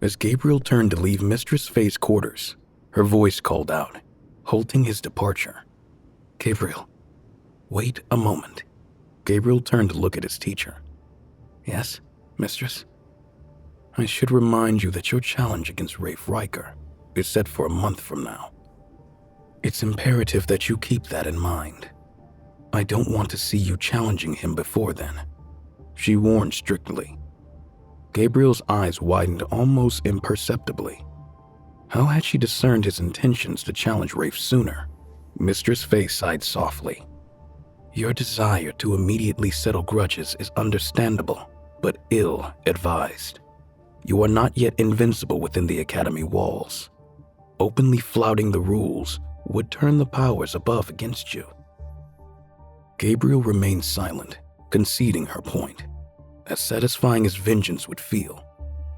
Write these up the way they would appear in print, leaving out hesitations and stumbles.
As Gabriel turned to leave Mistress Faye's quarters, her voice called out, halting his departure. "Gabriel, wait a moment." Gabriel turned to look at his teacher. "Yes, Mistress? I should remind you that your challenge against Rafe Riker is set for a month from now. It's imperative that you keep that in mind. I don't want to see you challenging him before then," she warned strictly. Gabriel's eyes widened almost imperceptibly. How had she discerned his intentions to challenge Rafe sooner? Mistress Faye sighed softly. "Your desire to immediately settle grudges is understandable, but ill-advised. You are not yet invincible within the Academy walls. Openly flouting the rules would turn the powers above against you." Gabriel remained silent, conceding her point. As satisfying as vengeance would feel,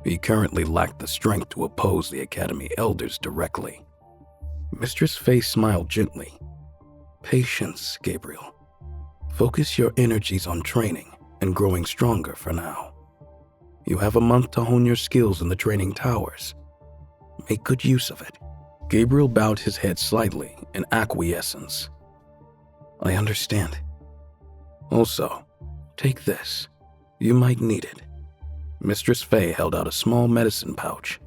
he currently lacked the strength to oppose the Academy elders directly. Mistress Faye smiled gently. "Patience, Gabriel. Focus your energies on training and growing stronger for now. You have a month to hone your skills in the training towers. Make good use of it." Gabriel bowed his head slightly in acquiescence. "I understand. Also, take this. You might need it." Mistress Faye held out a small medicine pouch.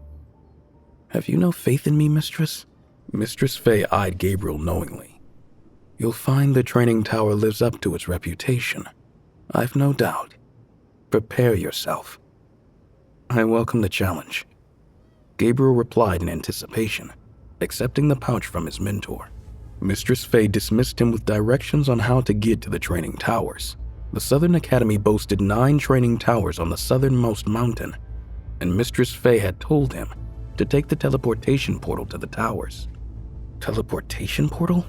"Have you no faith in me, Mistress?" Mistress Faye eyed Gabriel knowingly. "You'll find the training tower lives up to its reputation. I've no doubt. Prepare yourself." "I welcome the challenge," Gabriel replied in anticipation, accepting the pouch from his mentor. Mistress Faye dismissed him with directions on how to get to the training towers. The Southern Academy boasted 9 training towers on the southernmost mountain, and Mistress Faye had told him to take the teleportation portal to the towers. Teleportation portal?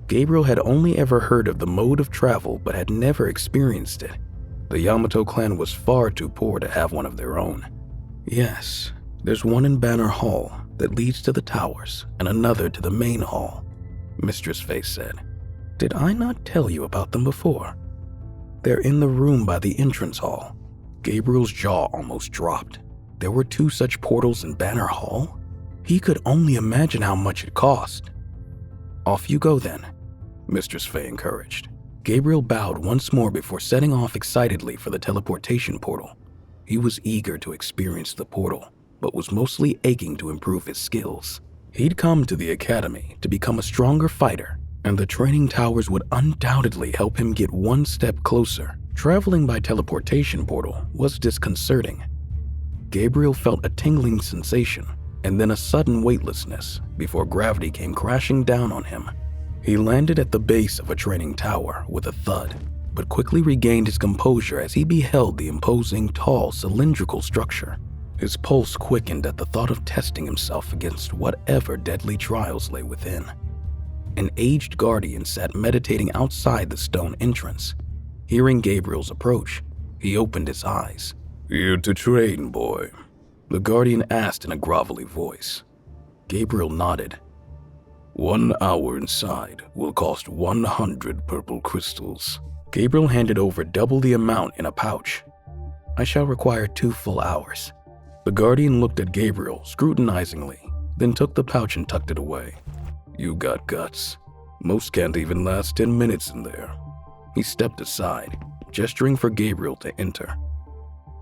Gabriel had only ever heard of the mode of travel but had never experienced it. The Yamato clan was far too poor to have one of their own. "Yes, there's one in Banner Hall that leads to the towers and another to the main hall," Mistress Faye said. "Did I not tell you about them before? They're in the room by the entrance hall." Gabriel's jaw almost dropped. There were 2 such portals in Banner Hall? He could only imagine how much it cost. "Off you go then," Mistress Faye encouraged. Gabriel bowed once more before setting off excitedly for the teleportation portal. He was eager to experience the portal, but was mostly aching to improve his skills. He'd come to the Academy to become a stronger fighter, and the training towers would undoubtedly help him get one step closer. Traveling by teleportation portal was disconcerting. Gabriel felt a tingling sensation, and then a sudden weightlessness before gravity came crashing down on him. He landed at the base of a training tower with a thud, but quickly regained his composure as he beheld the imposing, tall, cylindrical structure. His pulse quickened at the thought of testing himself against whatever deadly trials lay within. An aged guardian sat meditating outside the stone entrance. Hearing Gabriel's approach, he opened his eyes. "Here to train, boy?" the guardian asked in a grovelly voice. Gabriel nodded. 1 hour inside will cost 100 purple crystals. Gabriel handed over double the amount in a pouch. "I shall require 2 full hours." The guardian looked at Gabriel scrutinizingly, then took the pouch and tucked it away. "You got guts. Most can't even last 10 minutes in there." He stepped aside, gesturing for Gabriel to enter.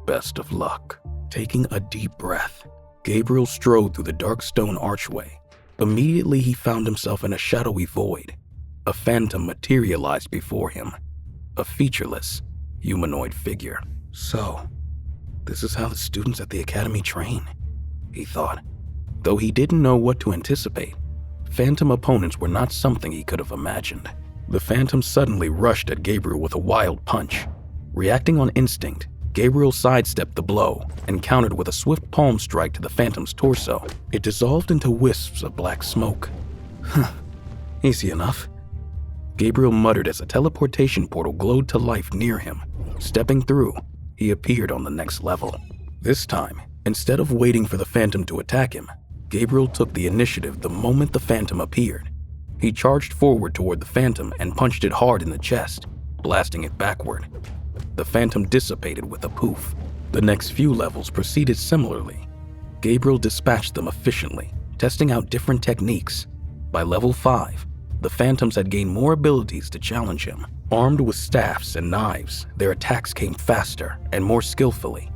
"Best of luck." Taking a deep breath, Gabriel strode through the dark stone archway. Immediately he found himself in a shadowy void. A phantom materialized before him. A featureless, humanoid figure. "So, this is how the students at the Academy train," he thought. Though he didn't know what to anticipate, phantom opponents were not something he could have imagined. The phantom suddenly rushed at Gabriel with a wild punch. Reacting on instinct, Gabriel sidestepped the blow and countered with a swift palm strike to the phantom's torso. It dissolved into wisps of black smoke. Easy enough. Gabriel muttered as a teleportation portal glowed to life near him. Stepping through, he appeared on the next level. This time, instead of waiting for the phantom to attack him, Gabriel took the initiative the moment the phantom appeared. He charged forward toward the phantom and punched it hard in the chest, blasting it backward. The phantom dissipated with a poof. The next few levels proceeded similarly. Gabriel dispatched them efficiently, testing out different techniques. By level 5, the Phantoms had gained more abilities to challenge him. Armed with staffs and knives, their attacks came faster and more skillfully.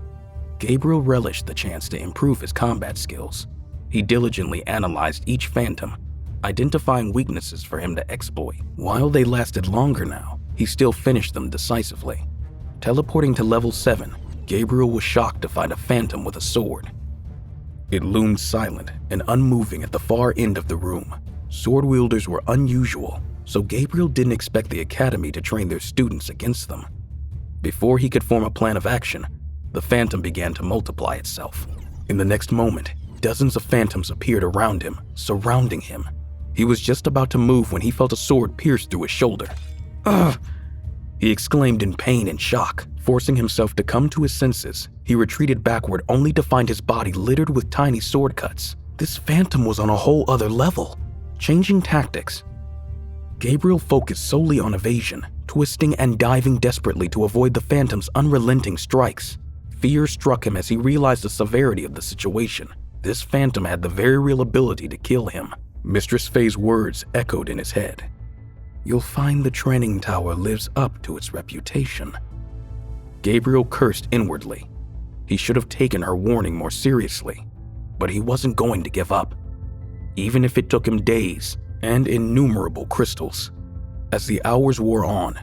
Gabriel relished the chance to improve his combat skills. He diligently analyzed each Phantom, identifying weaknesses for him to exploit. While they lasted longer now, he still finished them decisively. Teleporting to level 7, Gabriel was shocked to find a Phantom with a sword. It loomed silent and unmoving at the far end of the room. Sword wielders were unusual, so Gabriel didn't expect the academy to train their students against them. Before he could form a plan of action, the Phantom began to multiply itself. In the next moment, dozens of Phantoms appeared around him, surrounding him. He was just about to move when he felt a sword pierce through his shoulder. "Ugh!" He exclaimed in pain and shock. Forcing himself to come to his senses, he retreated backward only to find his body littered with tiny sword cuts. This Phantom was on a whole other level. Changing tactics, Gabriel focused solely on evasion, twisting and diving desperately to avoid the Phantom's unrelenting strikes. Fear struck him as he realized the severity of the situation. This Phantom had the very real ability to kill him. Mistress Faye's words echoed in his head. "You'll find the training tower lives up to its reputation." Gabriel cursed inwardly. He should have taken her warning more seriously, but he wasn't going to give up, even if it took him days and innumerable crystals. As the hours wore on,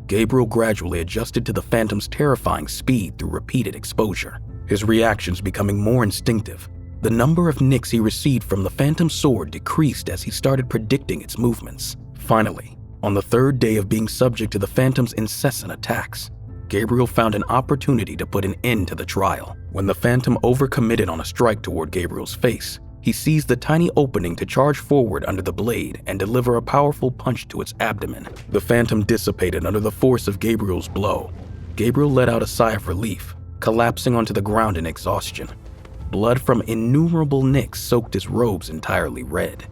Gabriel gradually adjusted to the Phantom's terrifying speed through repeated exposure, his reactions becoming more instinctive. The number of nicks he received from the Phantom's sword decreased as he started predicting its movements. Finally, on the third day of being subject to the Phantom's incessant attacks, Gabriel found an opportunity to put an end to the trial. When the Phantom overcommitted on a strike toward Gabriel's face, he seized the tiny opening to charge forward under the blade and deliver a powerful punch to its abdomen. The Phantom dissipated under the force of Gabriel's blow. Gabriel let out a sigh of relief, collapsing onto the ground in exhaustion. Blood from innumerable nicks soaked his robes entirely red.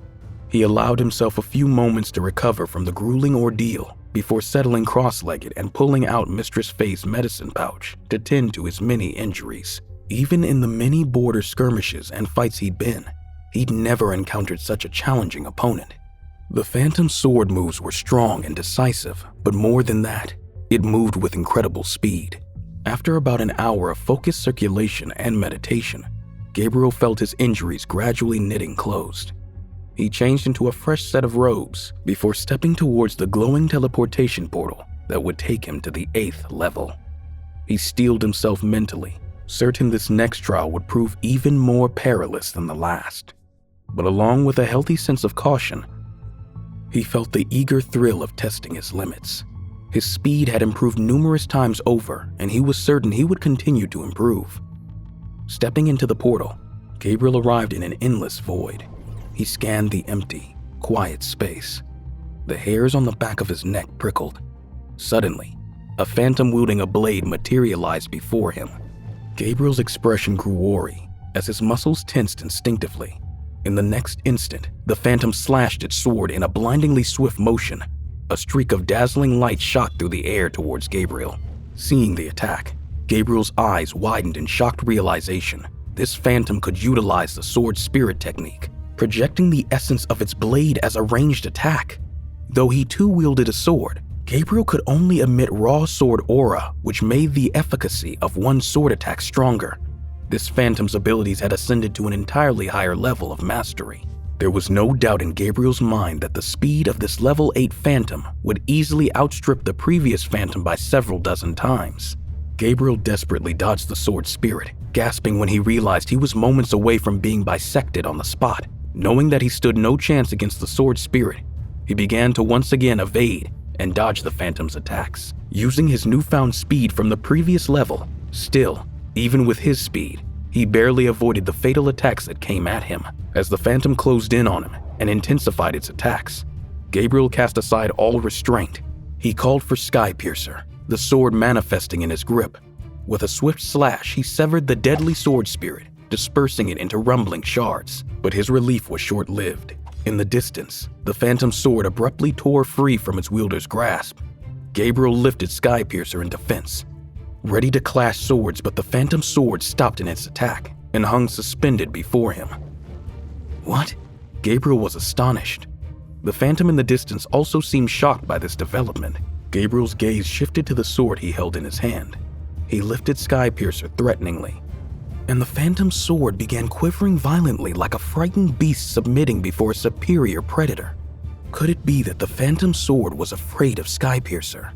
He allowed himself a few moments to recover from the grueling ordeal before settling cross-legged and pulling out Mistress Faye's medicine pouch to tend to his many injuries. Even in the many border skirmishes and fights he'd been, he'd never encountered such a challenging opponent. The Phantom's sword moves were strong and decisive, but more than that, it moved with incredible speed. After about an hour of focused circulation and meditation, Gabriel felt his injuries gradually knitting closed. He changed into a fresh set of robes before stepping towards the glowing teleportation portal that would take him to the 8th level. He steeled himself mentally, certain this next trial would prove even more perilous than the last. But along with a healthy sense of caution, he felt the eager thrill of testing his limits. His speed had improved numerous times over, and he was certain he would continue to improve. Stepping into the portal, Gabriel arrived in an endless void. He scanned the empty, quiet space. The hairs on the back of his neck prickled. Suddenly, a Phantom wielding a blade materialized before him. Gabriel's expression grew wary as his muscles tensed instinctively. In the next instant, the Phantom slashed its sword in a blindingly swift motion. A streak of dazzling light shot through the air towards Gabriel. Seeing the attack, Gabriel's eyes widened in shocked realization. This Phantom could utilize the sword spirit technique, projecting the essence of its blade as a ranged attack. Though he too wielded a sword, Gabriel could only emit raw sword aura, which made the efficacy of one sword attack stronger. This Phantom's abilities had ascended to an entirely higher level of mastery. There was no doubt in Gabriel's mind that the speed of this level 8 Phantom would easily outstrip the previous Phantom by several dozen times. Gabriel desperately dodged the sword spirit, gasping when he realized he was moments away from being bisected on the spot. Knowing that he stood no chance against the sword spirit, he began to once again evade and dodge the Phantom's attacks. Using his newfound speed from the previous level, still, even with his speed, he barely avoided the fatal attacks that came at him. As the Phantom closed in on him and intensified its attacks, Gabriel cast aside all restraint. He called for Skypiercer, the sword manifesting in his grip. With a swift slash, he severed the deadly sword spirit, dispersing it into rumbling shards. But his relief was short-lived. In the distance, the Phantom sword abruptly tore free from its wielder's grasp. Gabriel lifted Skypiercer in defense, ready to clash swords, but the Phantom sword stopped in its attack and hung suspended before him. What? Gabriel was astonished. The phantom in the distance also seemed shocked by this development. Gabriel's gaze shifted to the sword he held in his hand. He lifted Skypiercer threateningly, and the phantom's sword began quivering violently like a frightened beast submitting before a superior predator. Could it be that the phantom's sword was afraid of Skypiercer?